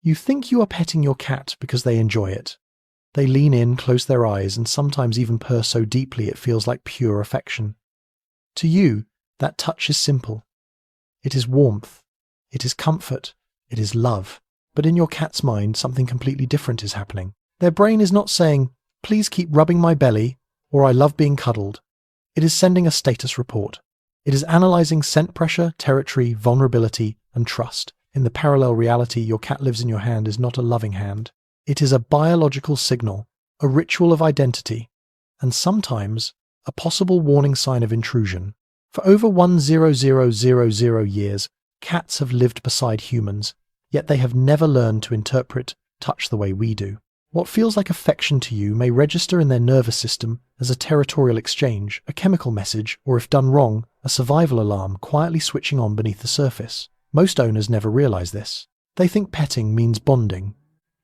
You think you are petting your cat because they enjoy it. They lean in, close their eyes, and sometimes even purr so deeply it feels like pure affection. To you, that touch is simple. It is warmth. It is comfort. It is love. But in your cat's mind, something completely different is happening. Their brain is not saying, "Please keep rubbing my belly," or "I love being cuddled." It is sending a status report. It is analyzing scent pressure, territory, vulnerability, and trust. In the parallel reality, your cat lives in your hand is not a loving hand. It is a biological signal, a ritual of identity, and sometimes a possible warning sign of intrusion. For over 1,000 years, cats have lived beside humans, yet they have never learned to interpret touch the way we do. What feels like affection to you may register in their nervous system as a territorial exchange, a chemical message, or if done wrong, a survival alarm quietly switching on beneath the surface. Most owners never realize this. They think petting means bonding.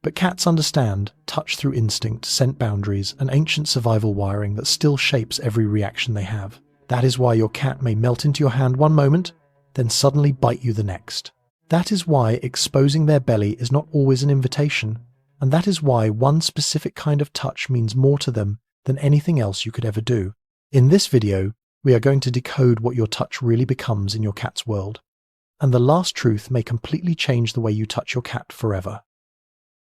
But cats understand touch through instinct, scent boundaries, and ancient survival wiring that still shapes every reaction they have. That is why your cat may melt into your hand one moment, then suddenly bite you the next. That is why exposing their belly is not always an invitation. And that is why one specific kind of touch means more to them than anything else you could ever do. In this video, we are going to decode what your touch really becomes in your cat's world. And the last truth may completely change the way you touch your cat forever.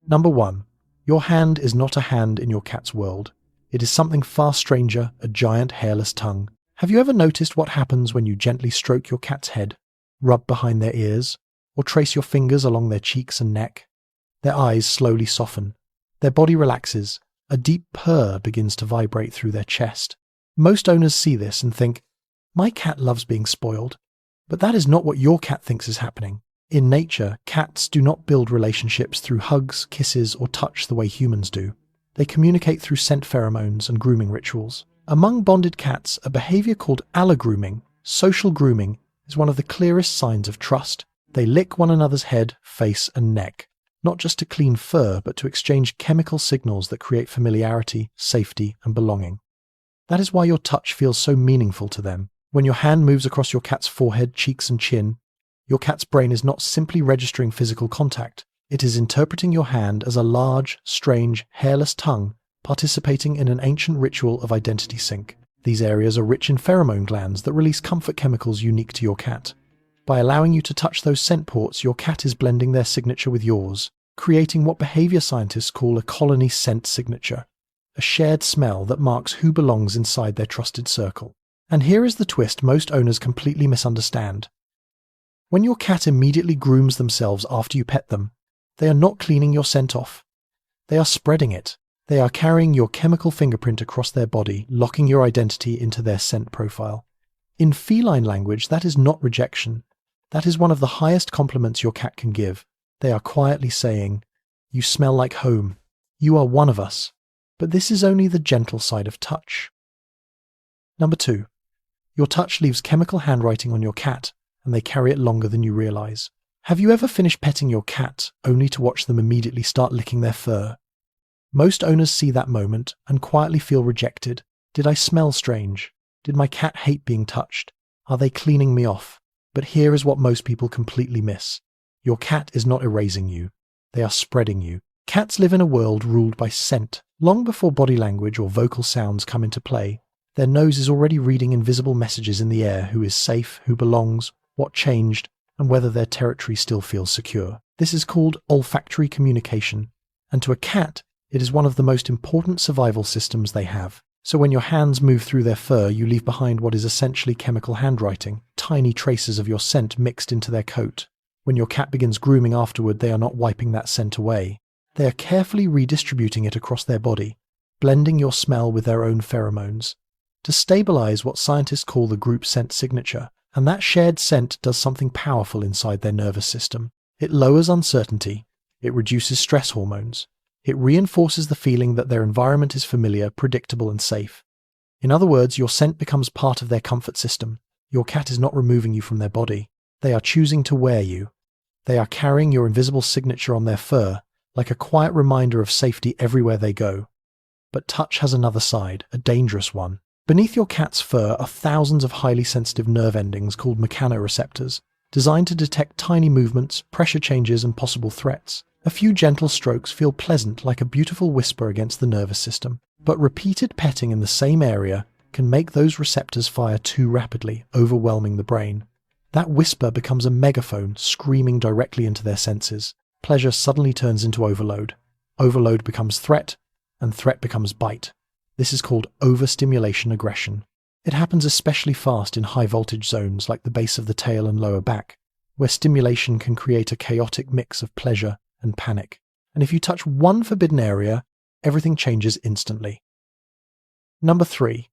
Number 1. Your hand is not a hand in your cat's world. It is something far stranger, a giant hairless tongue. Have you ever noticed what happens when you gently stroke your cat's head, rub behind their ears, or trace your fingers along their cheeks and neck? Their eyes slowly soften. Their body relaxes. A deep purr begins to vibrate through their chest. Most owners see this and think, "My cat loves being spoiled." But that is not what your cat thinks is happening. In nature, cats do not build relationships through hugs, kisses, or touch the way humans do. They communicate through scent pheromones and grooming rituals. Among bonded cats, a behavior called allogrooming, social grooming, is one of the clearest signs of trust. They lick one another's head, face, and neck, not just to clean fur, but to exchange chemical signals that create familiarity, safety, and belonging. That is why your touch feels so meaningful to them. When your hand moves across your cat's forehead, cheeks, and chin, your cat's brain is not simply registering physical contact. It is interpreting your hand as a large, strange, hairless tongue participating in an ancient ritual of identity sync. These areas are rich in pheromone glands that release comfort chemicals unique to your cat. By allowing you to touch those scent ports, your cat is blending their signature with yours, creating what behavior scientists call a colony scent signature, a shared smell that marks who belongs inside their trusted circle. And here is the twist most owners completely misunderstand. When your cat immediately grooms themselves after you pet them, they are not cleaning your scent off. They are spreading it. They are carrying your chemical fingerprint across their body, locking your identity into their scent profile. In feline language, that is not rejection. That is one of the highest compliments your cat can give. They are quietly saying, "You smell like home. You are one of us." But this is only the gentle side of touch. Number 2. Your touch leaves chemical handwriting on your cat, and they carry it longer than you realize. Have you ever finished petting your cat only to watch them immediately start licking their fur? Most owners see that moment and quietly feel rejected. Did I smell strange? Did my cat hate being touched? Are they cleaning me off? But here is what most people completely miss. Your cat is not erasing you. They are spreading you. Cats live in a world ruled by scent. Long before body language or vocal sounds come into play, their nose is already reading invisible messages in the air: who is safe, who belongs, what changed, and whether their territory still feels secure. This is called olfactory communication, and to a cat, it is one of the most important survival systems they have. So when your hands move through their fur, you leave behind what is essentially chemical handwriting, tiny traces of your scent mixed into their coat. When your cat begins grooming afterward, they are not wiping that scent away. They are carefully redistributing it across their body, blending your smell with their own pheromones, to stabilize what scientists call the group scent signature. And that shared scent does something powerful inside their nervous system. It lowers uncertainty. It reduces stress hormones. It reinforces the feeling that their environment is familiar, predictable, and safe. In other words, your scent becomes part of their comfort system. Your cat is not removing you from their body. They are choosing to wear you. They are carrying your invisible signature on their fur, like a quiet reminder of safety everywhere they go. But touch has another side, a dangerous one. Beneath your cat's fur are thousands of highly sensitive nerve endings called mechanoreceptors, designed to detect tiny movements, pressure changes, and possible threats. A few gentle strokes feel pleasant, like a beautiful whisper against the nervous system, but repeated petting in the same area can make those receptors fire too rapidly, overwhelming the brain. That whisper becomes a megaphone, screaming directly into their senses. Pleasure suddenly turns into overload. Overload becomes threat, and threat becomes bite. This is called overstimulation aggression. It happens especially fast in high-voltage zones like the base of the tail and lower back, where stimulation can create a chaotic mix of pleasure and panic. And if you touch one forbidden area, everything changes instantly. Number 3.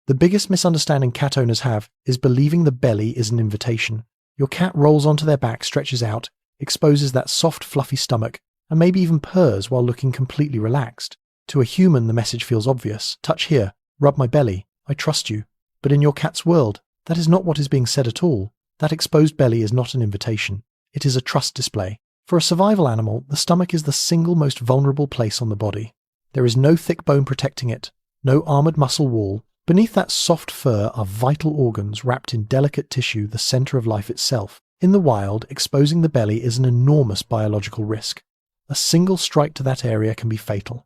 The biggest misunderstanding cat owners have is believing the belly is an invitation. Your cat rolls onto their back, stretches out, exposes that soft, fluffy stomach, and maybe even purrs while looking completely relaxed. To a human, the message feels obvious. Touch here, rub my belly, I trust you. But in your cat's world, that is not what is being said at all. That exposed belly is not an invitation. It is a trust display. For a survival animal, the stomach is the single most vulnerable place on the body. There is no thick bone protecting it, no armored muscle wall. Beneath that soft fur are vital organs wrapped in delicate tissue, the center of life itself. In the wild, exposing the belly is an enormous biological risk. A single strike to that area can be fatal.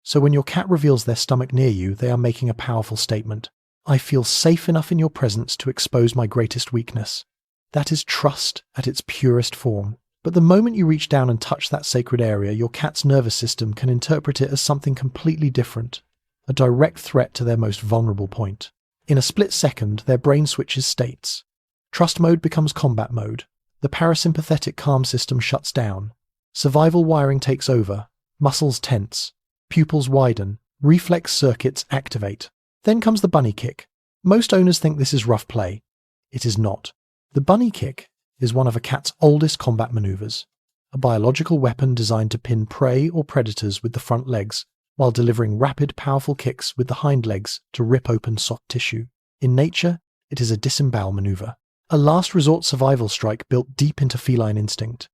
So when your cat reveals their stomach near you, they are making a powerful statement. I feel safe enough in your presence to expose my greatest weakness. That is trust at its purest form. But the moment you reach down and touch that sacred area, your cat's nervous system can interpret it as something completely different, a direct threat to their most vulnerable point. In a split second, their brain switches states. Trust mode becomes combat mode. The parasympathetic calm system shuts down. Survival wiring takes over. Muscles tense. Pupils widen. Reflex circuits activate. Then comes the bunny kick. Most owners think this is rough play. It is not. The bunny kick is one of a cat's oldest combat maneuvers, a biological weapon designed to pin prey or predators with the front legs, while delivering rapid, powerful kicks with the hind legs to rip open soft tissue. In nature, it is a disembowel maneuver, a last resort survival strike built deep into feline instinct.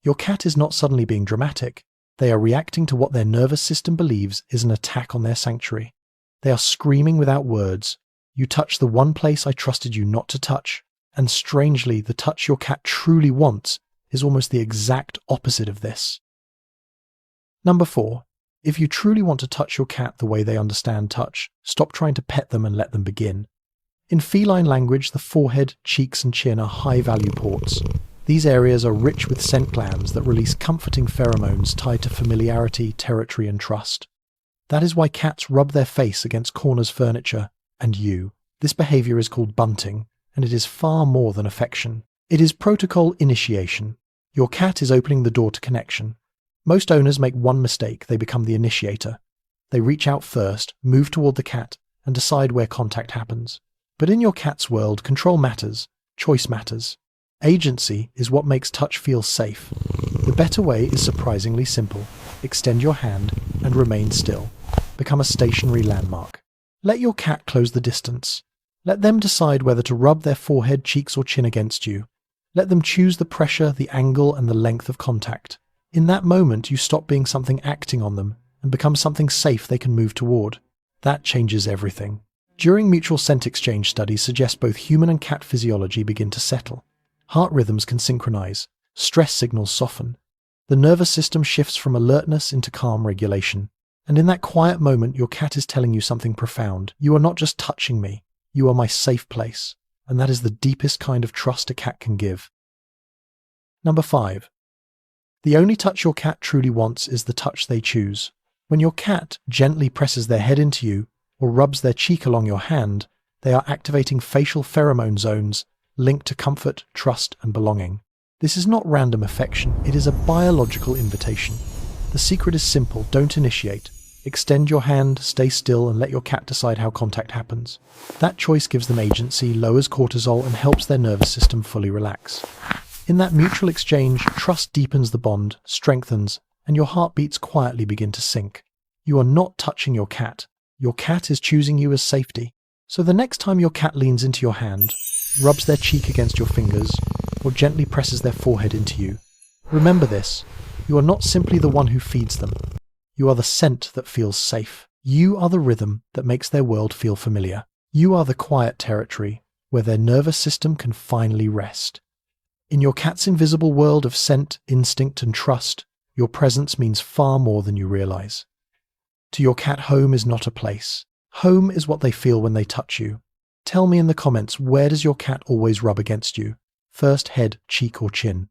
Your cat is not suddenly being dramatic. They are reacting to what their nervous system believes is an attack on their sanctuary. They are screaming without words. You touch the one place I trusted you not to touch. And strangely, the touch your cat truly wants is almost the exact opposite of this. Number 4. If you truly want to touch your cat the way they understand touch, stop trying to pet them and let them begin. In feline language, the forehead, cheeks and chin are high-value ports. These areas are rich with scent glands that release comforting pheromones tied to familiarity, territory and trust. That is why cats rub their face against corners, furniture, and you. This behavior is called bunting, and it is far more than affection. It is protocol initiation. Your cat is opening the door to connection. Most owners make one mistake: they become the initiator. They reach out first, move toward the cat, and decide where contact happens. But in your cat's world, control matters, choice matters. Agency is what makes touch feel safe. The better way is surprisingly simple. Extend your hand and remain still. Become a stationary landmark. Let your cat close the distance. Let them decide whether to rub their forehead, cheeks or chin against you. Let them choose the pressure, the angle and the length of contact. In that moment, you stop being something acting on them and become something safe they can move toward. That changes everything. During mutual scent exchange, studies suggest both human and cat physiology begin to settle. Heart rhythms can synchronize. Stress signals soften. The nervous system shifts from alertness into calm regulation. And in that quiet moment, your cat is telling you something profound. You are not just touching me. You are my safe place. And that is the deepest kind of trust a cat can give. Number 5. The only touch your cat truly wants is the touch they choose. When your cat gently presses their head into you or rubs their cheek along your hand, they are activating facial pheromone zones linked to comfort, trust, and belonging. This is not random affection, it is a biological invitation. The secret is simple: don't initiate. Extend your hand, stay still, and let your cat decide how contact happens. That choice gives them agency, lowers cortisol, and helps their nervous system fully relax. In that mutual exchange, trust deepens the bond, strengthens, and your heartbeats quietly begin to sync. You are not touching your cat. Your cat is choosing you as safety. So the next time your cat leans into your hand, rubs their cheek against your fingers, or gently presses their forehead into you, remember this: you are not simply the one who feeds them. You are the scent that feels safe. You are the rhythm that makes their world feel familiar. You are the quiet territory where their nervous system can finally rest. In your cat's invisible world of scent, instinct, and trust, Your presence means far more than you realize. To your cat, home is not a place. Home is what they feel when they touch you. Tell me in the comments, where does your cat always rub against you? First head, cheek or chin?